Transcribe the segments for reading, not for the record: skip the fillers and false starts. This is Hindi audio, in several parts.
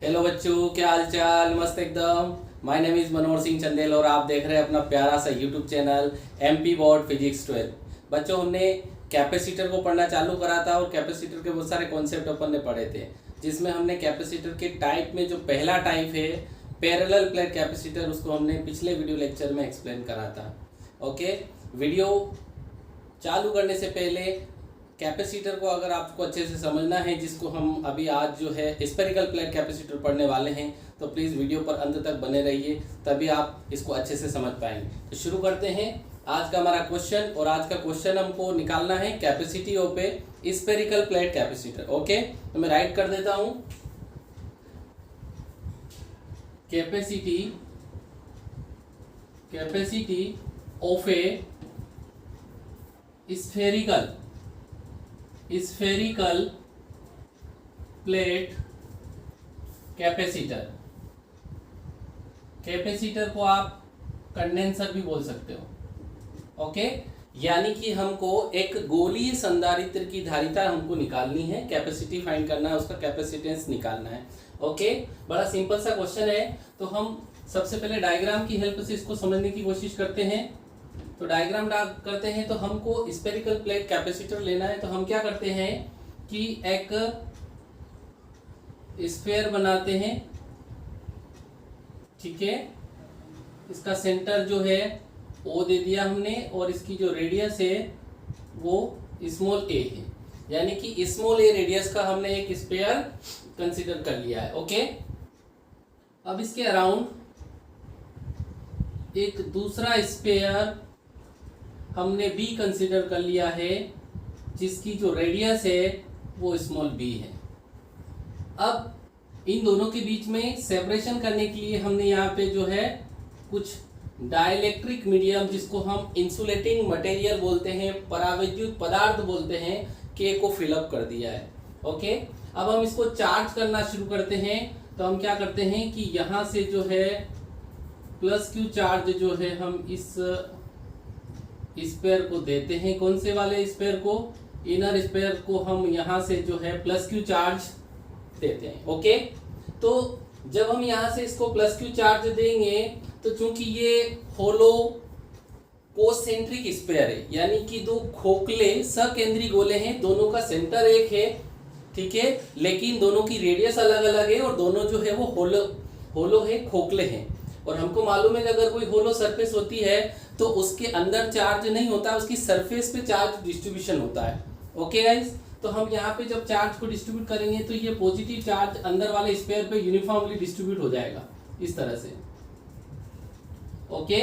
हेलो बच्चों, क्या हाल चाल। मस्त एकदम। My name is Manohar Singh Chandel और आप देख रहे हैं अपना प्यारा सा YouTube channel MP board physics 12। बच्चों, हमने कैपेसिटर को पढ़ना चालू करा था और कैपेसिटर के बहुत सारे कॉन्सेप्ट अपन ने पढ़े थे, जिसमें हमने कैपेसिटर के टाइप में जो पहला टाइप है पैरेलल प्लेट कैपेसिटर, उसको हमने पिछले वीडियो लेक्चर में एक्सप्लेन करा था। ओके, वीडियो चालू करने से पहले कैपेसिटर को अगर आपको अच्छे से समझना है, जिसको हम अभी आज जो है स्फेरिकल प्लेट कैपेसिटर पढ़ने वाले हैं, तो प्लीज़ वीडियो पर अंत तक बने रहिए, तभी आप इसको अच्छे से समझ पाएंगे। तो शुरू करते हैं आज का हमारा क्वेश्चन। और आज का क्वेश्चन हमको निकालना है capacity of a spherical plate capacitor. Okay, तो मैं राइट कर देता हूँ। Capacity of a spherical plate capacitor. Capacitor को आप कंडेंसर भी बोल सकते हो। ओके, यानी कि हमको एक गोलीय संधारित्र की धारिता हमको निकालनी है, कैपेसिटी फाइंड करना है, उसका कैपेसिटेंस निकालना है। ओके, बड़ा सिंपल सा क्वेश्चन है। तो हम सबसे पहले डायग्राम की हेल्प से इसको समझने की कोशिश करते हैं। तो डायग्राम ड्रा करते हैं। तो हमको स्फेरिकल प्लेट कैपेसिटर लेना है, तो हम क्या करते हैं कि एक स्फीयर बनाते हैं। ठीक है, इसका सेंटर जो है O दे दिया हमने, और इसकी जो रेडियस है वो स्मॉल a है, यानी कि स्मॉल a रेडियस का हमने एक स्फीयर कंसीडर कर लिया है। ओके, अब इसके अराउंड एक दूसरा स्फीयर हमने b कंसीडर कर लिया है, जिसकी जो रेडियस है वो स्मॉल b है। अब इन दोनों के बीच में सेपरेशन करने के लिए हमने यहाँ पे जो है कुछ डाइलेक्ट्रिक मीडियम, जिसको हम इंसुलेटिंग मटेरियल बोलते हैं, परावैद्युत पदार्थ बोलते हैं, के को फिलअप कर दिया है। ओके, अब हम इसको चार्ज करना शुरू करते हैं। तो हम क्या करते हैं कि यहाँ से जो है प्लस Q चार्ज जो है हम इस स्फीयर को देते हैं। कौन से वाले स्फीयर को? इनर स्फीयर को हम यहाँ से जो है प्लस Q चार्ज देते हैं। ओके, तो जब हम यहाँ से इसको प्लस Q चार्ज देंगे, तो चूंकि ये होलो कोसेंट्रिक स्फीयर है, यानी कि दो खोखले सकेंद्री गोले हैं, दोनों का सेंटर एक है। ठीक है, लेकिन दोनों की रेडियस अलग अलग है और दोनों जो है वो होलो है, खोखले हैं। और हमको मालूम है कि अगर कोई होलो सरफेस होती है तो उसके अंदर चार्ज नहीं होता, उसकी सरफेस पे चार्ज डिस्ट्रीब्यूशन होता है। ओके गाइस, तो हम यहाँ पे जब चार्ज को डिस्ट्रीब्यूट करेंगे तो ये पॉजिटिव चार्ज अंदर वाले स्फीयर पे यूनिफॉर्मली डिस्ट्रीब्यूट हो जाएगा इस तरह से। ओके,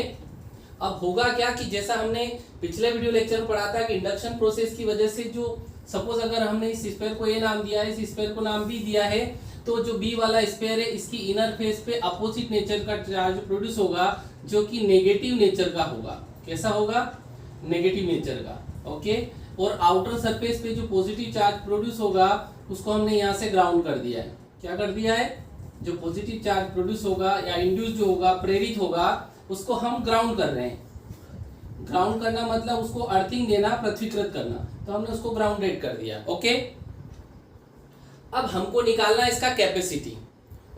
अब होगा क्या कि जैसा हमने पिछले वीडियो लेक्चर में पढ़ा था कि इंडक्शन प्रोसेस की वजह से जो सपोज अगर हमने इस स्फीयर को ए नाम दिया है, इस स्फीयर को नाम बी दिया है, तो जो बी वाला स्फीयर है इसकी इनर फेस पे अपोजिट नेचर का चार्ज प्रोड्यूस होगा, जो कि नेगेटिव नेचर का होगा। कैसा होगा? नेगेटिव नेचर का। ओके, और आउटर सरफेस पे जो पॉजिटिव चार्ज प्रोड्यूस होगा उसको हमने यहाँ से ग्राउंड कर दिया है। क्या कर दिया है? जो पॉजिटिव चार्ज प्रोड्यूस होगा या इंड्यूस जो होगा, प्रेरित होगा, उसको हम ग्राउंड कर रहे हैं। ग्राउंड करना मतलब उसको अर्थिंग देना, पृथ्वीकृत करना, तो हमने उसको ग्राउंडेड कर दिया। ओके, अब हमको निकालना है इसका कैपेसिटी।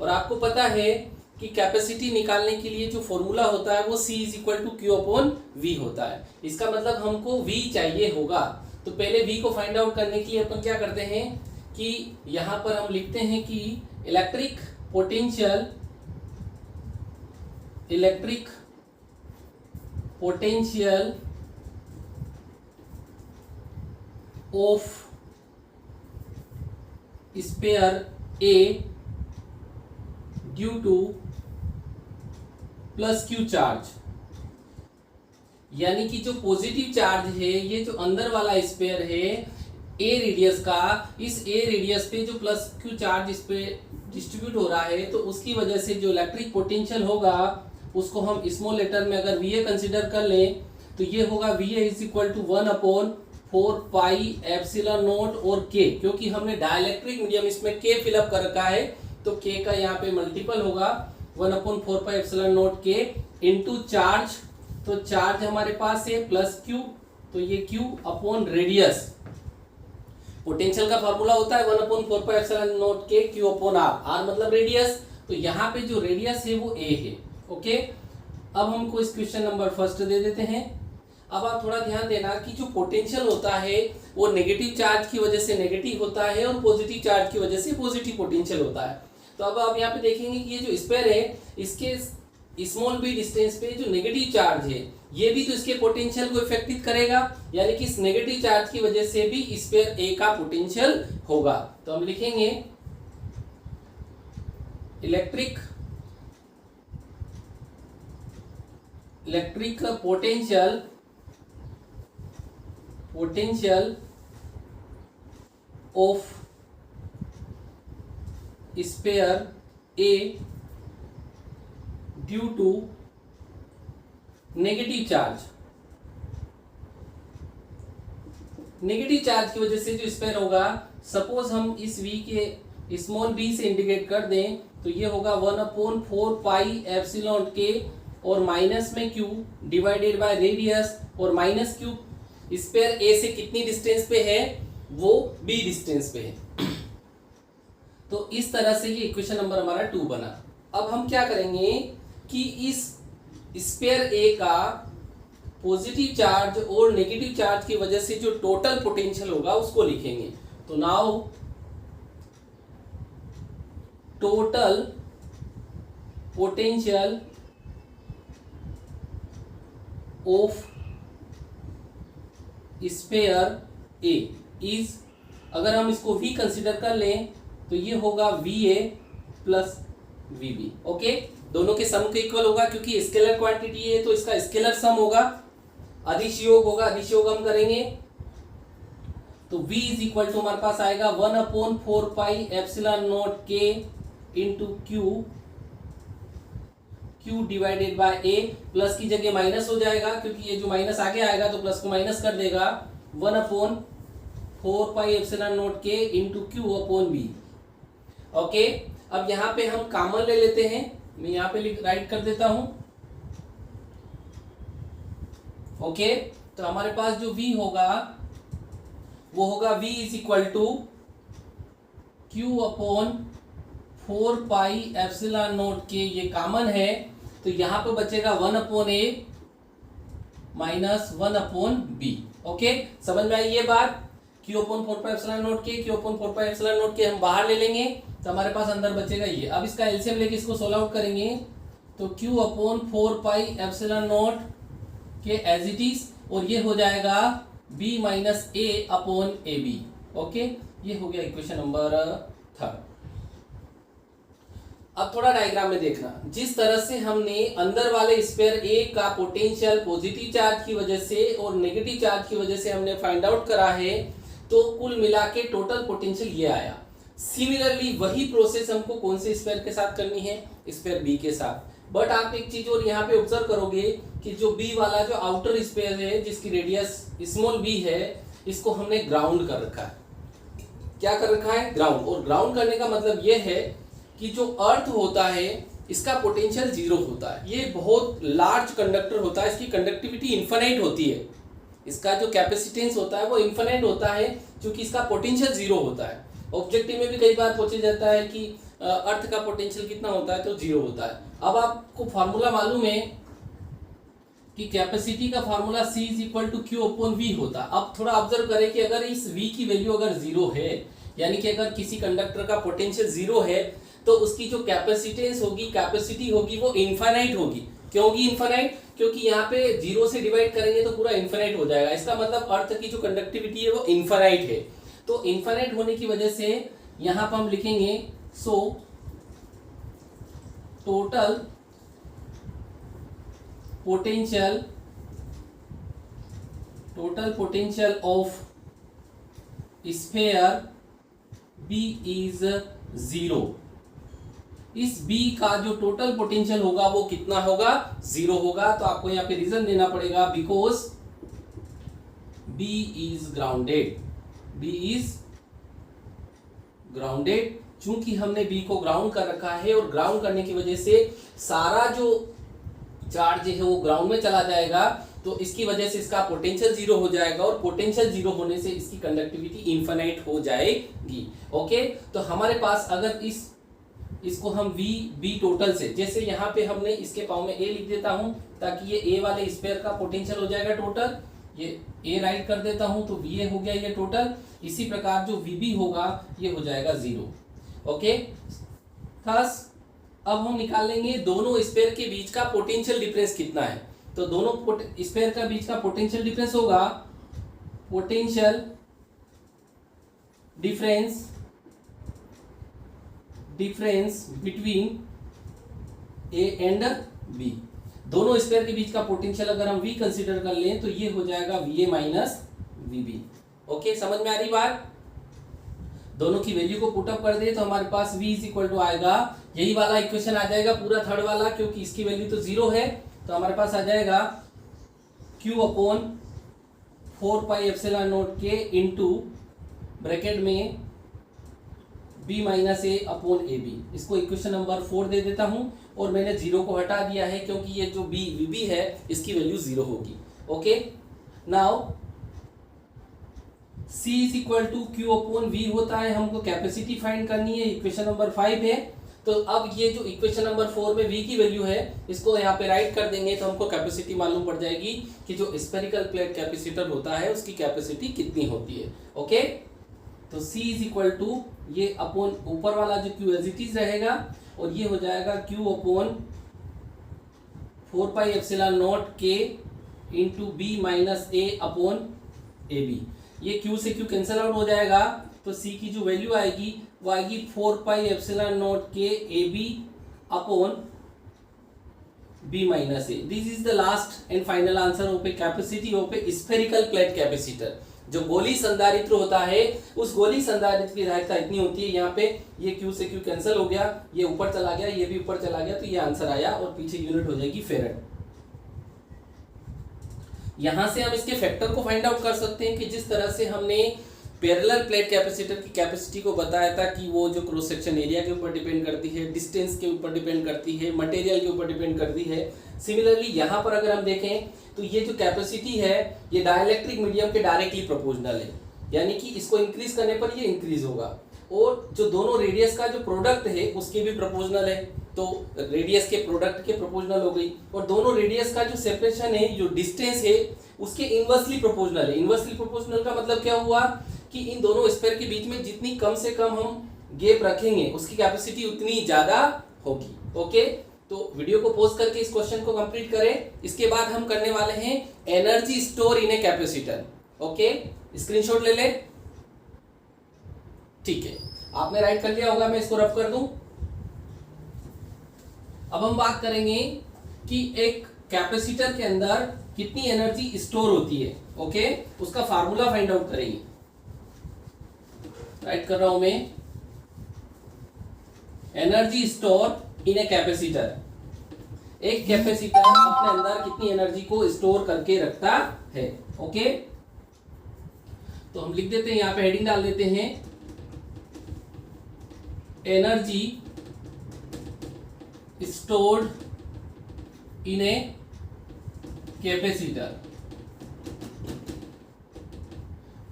और आपको पता है कि कैपेसिटी निकालने के लिए जो फॉर्मूला होता है वो C = Q/V होता है। इसका मतलब हमको V चाहिए होगा। तो पहले V को फाइंड आउट करने के लिए अपन क्या करते हैं कि यहाँ पर हम लिखते हैं कि electric potential of sphere A due two plus Q charge, यानी कि जो पॉजिटिव चार्ज है, ये जो अंदर वाला स्फीयर है A रेडियस का, इस A रेडियस पे जो प्लस Q चार्ज इस पे डिस्ट्रीब्यूट हो रहा है, तो उसकी वजह से जो इलेक्ट्रिक पोटेंशियल होगा उसको हम स्मॉल लेटर में अगर VA कंसीडर कर लें, तो ये होगा VA = 1/4 पाई एप्सिलॉन नॉट और K, क्योंकि हमने डाइलेक्ट्रिक मीडियम इसमें K फिलअप कर रखा है, तो K का यहाँ पे मल्टीपल होगा 1/4 पाई epsilon naught K into charge. तो चार्ज हमारे पास है प्लस Q, तो ये Q अपॉन रेडियस। पोटेंशियल का फॉर्मूला होता है 1/4πε0 के Q/R, R मतलब रेडियस, तो यहाँ पे जो रेडियस है वो A है। ओके, अब हमको इस क्वेश्चन नंबर फर्स्ट दे देते हैं। अब आप थोड़ा ध्यान देना कि जो पोटेंशियल होता है वो नेगेटिव चार्ज की वजह से नेगेटिव होता है और पॉजिटिव चार्ज की वजह से पॉजिटिव पोटेंशियल होता है। तो अब आप यहाँ पे देखेंगे कि ये जो स्फीयर है इसके स्मॉल b डिस्टेंस पे जो नेगेटिव चार्ज है ये भी तो इसके पोटेंशियल को इफेक्टिव करेगा, यानी कि इस नेगेटिव चार्ज की वजह से भी स्फीयर A का पोटेंशियल होगा। तो हम लिखेंगे electric potential of sphere A due to negative charge की वजह से जो स्फीयर होगा, सपोज हम इस v के स्मॉल b से इंडिकेट कर दें तो ये होगा 1/4πε0 और माइनस में q डिवाइडेड बाय रेडियस, और माइनस q स्फीयर A से कितनी डिस्टेंस पे है, वो b डिस्टेंस पे है। तो इस तरह से ये इक्वेशन नंबर हमारा 2 बना। अब हम क्या करेंगे कि इस स्फीयर A का पॉजिटिव चार्ज और नेगेटिव चार्ज की वजह से जो टोटल पोटेंशियल होगा उसको लिखेंगे। तो now total potential of sphere A is, अगर हम इसको V कंसिडर कर लें तो ये होगा VA प्लस VB। ओके, दोनों के सम के इक्वल होगा, क्योंकि स्केलर क्वांटिटी है तो इसका स्केलर सम होगा, अदिश योग होगा, अदिश योग हम करेंगे। तो V इज इक्वल टू हमारे पास आएगा 1/4πε0 K into Q divided by A, plus की जगह माइनस हो जाएगा क्योंकि ये जो माइनस आगे आएगा तो प्लस को माइनस कर देगा, 1/4πε0 K इंटू Q/B। ओके, अब यहाँ पे हम कॉमन ले लेते हैं, मैं यहाँ पे राइट कर देता हूं। ओके, तो हमारे पास जो V होगा वो होगा V is equal to Q/4πε0 K, ये कॉमन है तो यहाँ पे बचेगा 1/A माइनस 1/B। ओके, समझ में आई ये बात? Q/4πε0 K, Q/4πε0 K हम बाहर ले लेंगे तो हमारे पास अंदर बचेगा ये। अब इसका एलसीएम लेके इसको सोल्व आउट करेंगे तो Q/4πε0 के एज इट इज, और ये हो जाएगा B माइनस A/AB। ओके, ये हो गया इक्वेशन नंबर 3। अब थोड़ा डायग्राम में देखना, जिस तरह से हमने अंदर वाले स्फीयर A का पोटेंशियल पॉजिटिव चार्ज की वजह से और नेगेटिव चार्ज की वजह से हमने फाइंड आउट करा है, तो कुल मिला के टोटल पोटेंशियल ये आया। सिमिलरली वही प्रोसेस हमको कौन से स्फीयर के साथ करनी है, स्फीयर B के साथ। बट आप एक चीज और यहाँ पे ऑब्जर्व करोगे कि जो B वाला जो आउटर स्फीयर है जिसकी रेडियस स्मॉल b है, इसको हमने ग्राउंड कर रखा है। क्या कर रखा है? ग्राउंड। और ग्राउंड करने का मतलब ये है कि जो अर्थ होता है इसका पोटेंशियल 0 होता है। ये बहुत लार्ज कंडक्टर होता है, इसकी कंडक्टिविटी इन्फिनिट होती है, इसका जो कैपेसिटेंस होता है वो इन्फिनिट होता है क्योंकि इसका पोटेंशियल 0 होता है। ऑब्जेक्टिव में भी कई बार पूछा जाता है कि अर्थ का पोटेंशियल कितना होता है, तो 0 होता है। अब आपको फार्मूला मालूम है कि कैपेसिटी का formula C is equal to Q/V होता। अब थोड़ा ऑब्जर्व करें कि अगर इस V की वैल्यू अगर 0 है, यानी कि अगर किसी कंडक्टर का पोटेंशियल 0 है, तो उसकी जो कैपेसिटेंस होगी, कैपेसिटी होगी, वो इनफाइनाइट होगी। क्यों होगी इनफाइनाइट? क्योंकि यहाँ पे 0 से डिवाइड करेंगे तो पूरा इनफाइनाइट हो जाएगा। इसका मतलब अर्थ की जो कंडक्टिविटी है वो इनफाइनाइट है। तो इनफाइनाइट होने की वजह से यहाँ पर हम लिखेंगे so total potential of sphere B is 0। इस B का जो टोटल पोटेंशियल होगा वो कितना होगा? 0 होगा। तो आपको यहाँ पे रीजन देना पड़ेगा, because B is grounded. B is grounded, चूंकि हमने B को ग्राउंड कर रखा है और ग्राउंड करने की वजह से सारा जो चार्ज है वो ग्राउंड में चला जाएगा तो इसकी वजह से इसका पोटेंशियल जीरो हो जाएगा और पोटेंशियल जीरो होने से इसकी कंडक्टिविटी इनफाइनाइट हो जाएगी। ओके, तो हमारे पास अगर इसको हम वी बी टोटल से, जैसे यहाँ पे हमने इसके पाव में ए लिख देता हूँ ताकि ये ए वाले स्फीयर का पोटेंशियल हो जाएगा टोटल, ये ए राइट कर देता हूँ तो वी ए हो गया ये टोटल। इसी प्रकार जो वी बी होगा ये हो जाएगा जीरो। ओके, थस अब हम निकाल लेंगे दोनों स्फीयर के बीच का पोटेंशियल डिफरेंस कितना है। तो दोनों स्फीयर का बीच का पोटेंशियल डिफरेंस होगा potential difference between A and B. दोनों स्फीयर के बीच का पोटेंशियल अगर हम v कंसीडर कर लें तो ये हो जाएगा va माइनस vb। ओके, समझ में आ रही बात? दोनों की वैल्यू को पुटअप कर दे तो हमारे पास v इज इक्वल टू आएगा, यही वाला इक्वेशन आ जाएगा पूरा थर्ड वाला, क्योंकि इसकी वैल्यू तो जीरो है। तो हमारे पास आ जाएगा q upon 4 pi epsilon naught k into bracket में b minus A upon A B. इसको इक्वेशन नंबर 4 दे देता हूं और मैंने जीरो को हटा दिया है क्योंकि ये जो b vb है इसकी वैल्यू जीरो होगी। Okay, now c is equal to q upon v होता है, हमको कैपेसिटी फाइंड करनी है, इक्वेशन नंबर 5 है। तो अब ये जो इक्वेशन नंबर 4 में v की वैल्यू है इसको यहाँ पे राइट कर देंगे तो हमको कैपेसिटी मालूम पड़ जाएगी कि जो स्फेरिकल प्लेट कैपेसिटर होता है उसकी कैपेसिटी कितनी होती है। ओके, तो c इज इक्वल टू ये अपॉन ऊपर वाला जो q एज इट इज रहेगा और ये हो जाएगा q upon 4 pi epsilon naught k into B minus A upon A B. ये q से q कैंसिल आउट हो जाएगा तो c की जो वैल्यू आएगी वो आएगी 4 pi epsilon naught k A B upon B minus A. This is the last and final answer of a capacity of a spherical plate capacitor. जो गोली संधारित्र होता है उस गोली संधारित्र की धारिता इतनी होती है, यहाँ पे ये q से q कैंसिल हो गया, ये ऊपर चला गया, ये भी ऊपर चला गया, तो ये आंसर आया और पीछे यूनिट हो जाएगी फेरेड। यहां से हम इसके फैक्टर को फाइंड आउट कर सकते हैं कि जिस तरह से हमने पैरेलल प्लेट कैपेसिटर की कैपेसिटी को बताया था कि वो जो क्रॉस सेक्शन एरिया के ऊपर डिपेंड करती है, डिस्टेंस के ऊपर डिपेंड करती है, मटेरियल के ऊपर डिपेंड करती है। सिमिलरली यहाँ पर अगर हम देखें तो ये जो कैपेसिटी है ये डाइलेक्ट्रिक मीडियम के डायरेक्टली प्रोपोर्शनल है, यानी कि इसको इंक्रीज करने पर ये इंक्रीज होगा, और जो दोनों रेडियस का जो प्रोडक्ट है उसके भी प्रोपोर्शनल है, तो रेडियस के प्रोडक्ट के प्रोपोर्शनल हो गई, और दोनों रेडियस का जो सेपरेशन है, जो डिस्टेंस है, उसके इनवर्सली प्रोपोर्शनल है। इनवर्सली प्रोपोर्शनल का मतलब क्या हुआ कि इन दोनों स्फीयर के बीच में जितनी कम से कम हम गैप रखेंगे उसकी कैपेसिटी उतनी ज्यादा होगी। ओके, तो वीडियो को पॉज करके इस क्वेश्चन को कंप्लीट करें। इसके बाद हम करने वाले हैं energy store in a capacitor. Okay, screenshot ले ले। ठीक है, आपने राइट कर लिया होगा, मैं इसको रफ कर दूं। अब हम बात करेंगे कि एक कैपेसिटर के अंदर कितनी एनर्जी स्टोर होती है। ओके, उसका फार्मूला फाइंड आउट करेंगे। राइट कर रहा हूं मैं, energy store in a capacitor. एक कैपेसिटर अपने अंदर कितनी एनर्जी को स्टोर करके रखता है। ओके, तो हम लिख देते हैं, यहां पे हेडिंग डाल देते हैं, energy stored in a capacitor.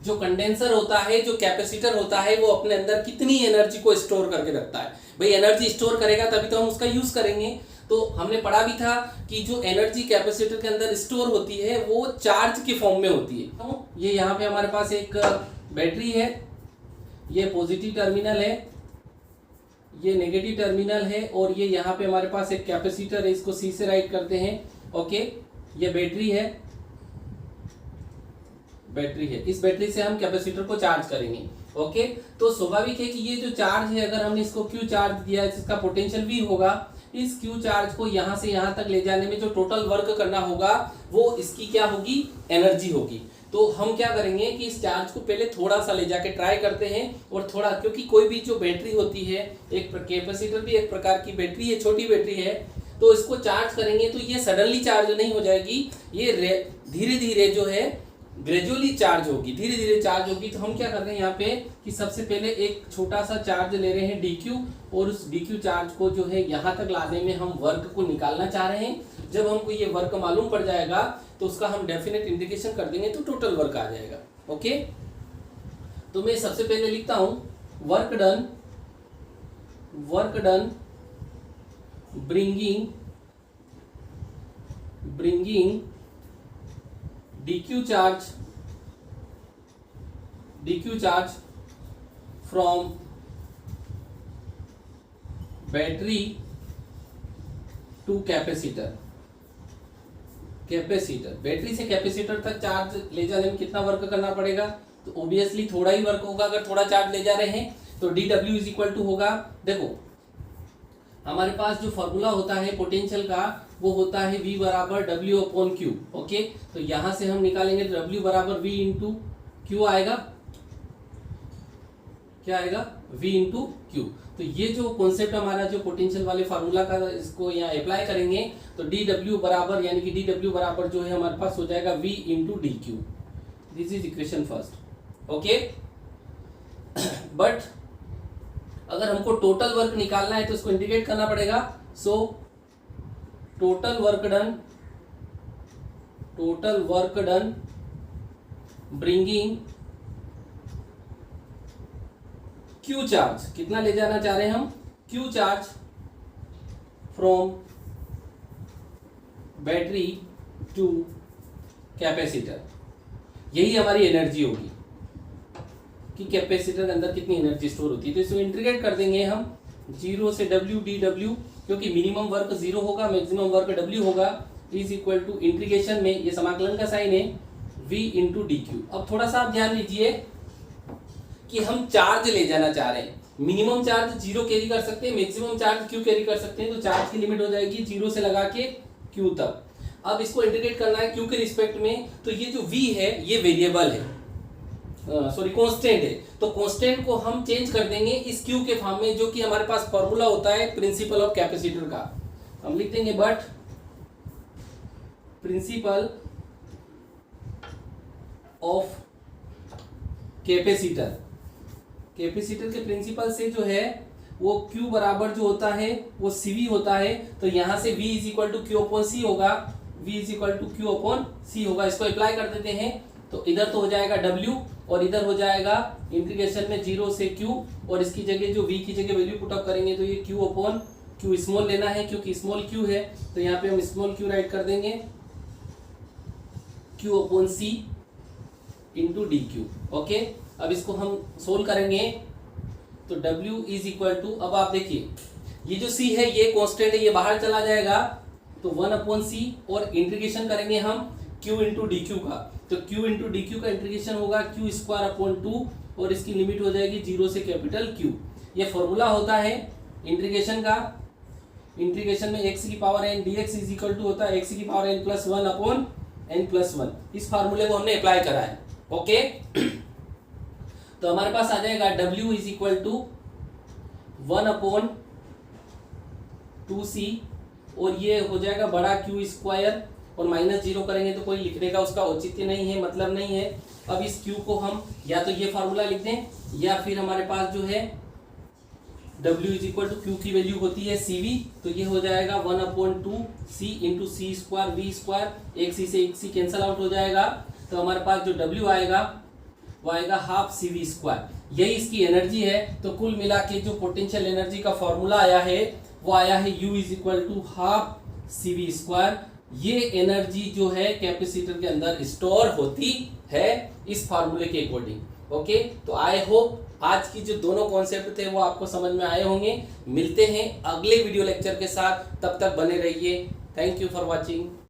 जो कंडेंसर होता है, जो कैपेसिटर होता है, वो अपने अंदर कितनी एनर्जी को स्टोर करके रखता है। भाई एनर्जी स्टोर करेगा तभी तो हम उसका यूज करेंगे। तो हमने पढ़ा भी था कि जो एनर्जी कैपेसिटर के अंदर स्टोर होती है वो चार्ज के फॉर्म में होती है। तो ये यहाँ पे हमारे पास एक बैटरी है, ये पॉजिटिव टर्मिनल है, ये नेगेटिव टर्मिनल है, और ये यहाँ पे हमारे पास एक कैपेसिटर है, इसको सी से राइट करते हैं। ओके, ये बैटरी है, बैटरी है, इस बैटरी से हम कैपेसिटर को चार्ज करेंगे। ओके, तो स्वाभाविक है कि ये जो चार्ज है, अगर हमने इसको क्यू चार्ज दिया, इसका पोटेंशियल भी होगा, इस क्यू चार्ज को यहाँ से यहाँ तक ले जाने में जो टोटल वर्क करना होगा वो इसकी क्या होगी, एनर्जी होगी। तो हम क्या करेंगे कि इस चार्ज को पहले थोड़ा सा ले जाके ट्राई करते हैं, और थोड़ा, क्योंकि कोई भी जो बैटरी होती है, एक कैपेसिटर भी एक प्रकार की बैटरी है, छोटी बैटरी है, तो इसको चार्ज करेंगे तो ये सडनली चार्ज नहीं हो जाएगी, ये धीरे धीरे जो है ग्रेजुअली चार्ज होगी, धीरे धीरे चार्ज होगी। तो हम क्या कर रहे हैं यहाँ पे कि सबसे पहले एक छोटा सा चार्ज ले रहे हैं dq, और उस dq चार्ज को जो है यहाँ तक लाने में हम वर्क को निकालना चाह रहे हैं। जब हमको ये वर्क मालूम पड़ जाएगा तो उसका हम डेफिनेट इंटीग्रेशन कर देंगे तो टोटल वर्क आ जाएगा। ओके, तो मैं सबसे पहले लिखता हूं work done bringing dq charge from battery to capacitor. Battery से कैपेसिटर तक चार्ज ले जाने में कितना वर्क करना पड़ेगा? तो ऑब्वियसली थोड़ा ही वर्क होगा। अगर थोड़ा चार्ज ले जा रहे हैं तो dw इज इक्वल टू होगा, देखो हमारे पास जो फॉर्मूला होता है पोटेंशियल का वो होता है v बराबर w अपॉन क्यू। ओके, तो यहां से हम निकालेंगे w बराबर v इंटू क्यू आएगा। क्या आएगा? v into Q. तो ये जो कॉन्सेप्ट हमारा जो पोटेंशियल वाले फार्मूला का, इसको यहाँ अप्लाई करेंगे तो dw बराबर यानी कि dw बराबर जो है हमारे पास हो जाएगा v into D Q. This is equation first. Okay, but अगर हमको टोटल वर्क निकालना है तो इसको इंटीग्रेट करना पड़ेगा। So total work done bringing Q charge, कितना ले जाना चाह रहे हैं हम? Q charge from battery to capacitor. यही हमारी एनर्जी होगी कि कैपेसिटर के अंदर कितनी एनर्जी स्टोर होती है। तो इसको इंटीग्रेट कर देंगे हम 0 से w dw, क्योंकि मिनिमम वर्क 0 होगा, मैक्सिमम वर्क w होगा, इज इक्वल टू इंटीग्रेशन में ये समाकलन का साइन है v इंटू डी क्यू। अब थोड़ा सा आप ध्यान दीजिए कि हम चार्ज ले जाना चाह रहे हैं। मिनिमम चार्ज 0 कैरी कर सकते हैं, मैक्सिमम चार्ज q कैरी कर सकते हैं। तो चार्ज की लिमिट हो जाएगी 0 से लगा के q तक। अब इसको इंटीग्रेट करना है q के रिस्पेक्ट में, तो ये जो v है ये वेरिएबल है, सॉरी कांस्टेंट है। तो कांस्टेंट को हम चेंज कर देंगे इस q के फॉर्म में, जो कि हमारे पास फॉर्मूला होता है प्रिंसिपल ऑफ कैपेसिटर का। हम लिख देंगे बट प्रिंसिपल ऑफ कैपेसिटर के प्रिंसिपल से जो है वो q बराबर जो होता है वो cv होता है। तो यहां से v is equal to Q upon C होगा, v is equal to Q upon C होगा। इसको अप्लाई कर देते हैं तो इधर तो हो जाएगा w और इधर हो जाएगा इंटीग्रेशन में 0 से q, और इसकी जगह जो v की जगह वैल्यू पुट अप करेंगे तो ये q अपॉन q स्मॉल लेना है क्योंकि स्मॉल q है। तो यहाँ पे हम स्मॉल q राइट कर देंगे q अपॉन सी इंटू डी क्यू। ओके, अब इसको हम सोल्व करेंगे तो w इज इक्वल टू, अब आप देखिए ये जो c है ये कांस्टेंट है, ये बाहर चला जाएगा तो 1 अपॉन सी, और इंटीग्रेशन करेंगे हम q इंटू डी क्यू का। तो q इंटू डी क्यू का इंटीग्रेशन होगा q स्क्वायर अपॉन 2, और इसकी लिमिट हो जाएगी 0 से कैपिटल Q। ये फॉर्मूला होता है इंटीग्रेशन का। इंटीग्रेशन में x की power n dx is equal to होता है x की power n plus 1 upon n plus 1। इस फार्मूले को हमने अप्लाई करा है। ओके, तो हमारे पास आ जाएगा w is equal to 1 upon 2c, और ये हो जाएगा बड़ा Q स्क्वायर, और माइनस 0 करेंगे तो कोई लिखने का उसका औचित्य नहीं है, मतलब नहीं है। अब इस Q को हम या तो ये फार्मूला लिख दें, या फिर हमारे पास जो है w is equal to Q की वैल्यू होती है cv, तो ये हो जाएगा 1 upon 2c into C square v square, एक सी से एक सी कैंसल आउट हो जाएगा। तो हमारे पास जो w आएगा वो आएगा हाफ cv स्क्वायर। यही इसकी एनर्जी है। तो कुल मिला के जो पोटेंशियल एनर्जी का फॉर्मूला आया है वो आया है u is equal to half cv square. ये एनर्जी जो है कैपेसिटर के अंदर स्टोर होती है इस फार्मूले के अकॉर्डिंग। ओके, तो आई होप आज की जो दोनों कॉन्सेप्ट थे वो आपको समझ में आए होंगे। मिलते हैं अगले वीडियो लेक्चर के साथ, तब तक बने रहिए। Thank you for watching.